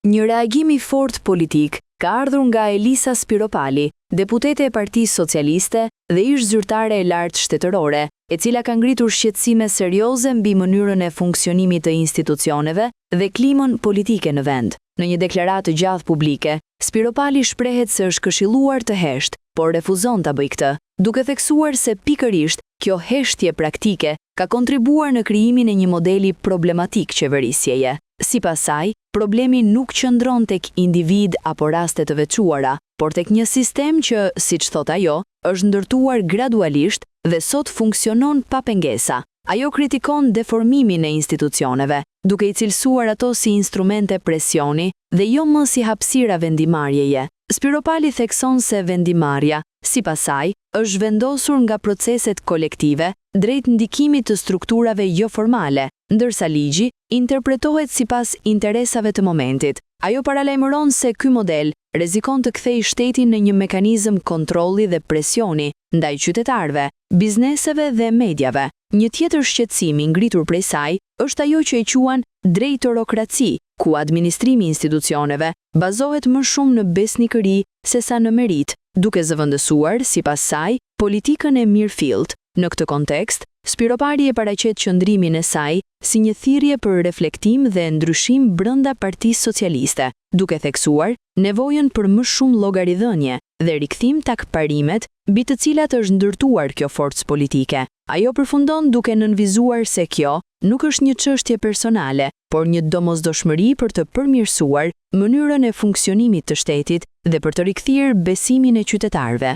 Një reagim i fortë politik ka ardhur nga Elisa Spiropali, deputete e Partisë Socialiste dhe ish zyrtare e lartë shtetërore, e cila ka ngritur shqetësime serioze mbi mënyrën e funksionimit të institucioneve dhe klimën politike në vend. Në një deklaratë gjatë publike, Spiropali shprehet se është këshilluar të heshtë, por refuzon ta bëjë këtë, duke theksuar se pikërisht kjo heshtje praktike ka kontribuar në krijimin e një modeli problematik qeverisjeje. Sipas saj, problemi nuk qëndron tek individ apo raste të veçuara, por tek një sistem që, siç thot ajo, është ndërtuar gradualisht dhe sot funksionon pa pengesa. Ajo kritikon deformimin e institucioneve, duke i cilësuar ato si instrumente presioni dhe jo më si hapësira vendimarrjeje. Spiropali thekson se vendimarrja, sipas saj, është vendosur nga proceset kolektive drejt ndikimit të strukturave jo formale, ndërsa ligji interpretohet sipas interesave të momentit. Ajo paralajmëron se ky model rrezikon të kthejë shtetin në një mekanizëm kontrolli dhe presioni ndaj qytetarëve, bizneseve dhe mediave. Një tjetër shqetësim i ngritur prej saj është ajo që e quan drejtorokraci, ku administrimi i institucioneve bazohet më shumë në besnikëri sesa në merit, duke zëvendësuar, sipas saj, politikën e mirëfillt. Në këtë kontekst, Spiropali e paraqet qëndrimin e saj si një thirrje për reflektim dhe ndryshim brenda Partisë Socialiste, duke theksuar nevojën për më shumë llogaridhënie dhe rikthim tek parimet mbi të cilat është ndërtuar kjo forcë politike. Ajo përfundon duke nënvizuar se kjo nuk është një çështje personale, por një domosdoshmëri për të përmirësuar mënyrën e funksionimit të shtetit dhe për të rikthyer besimin e qytetarëve.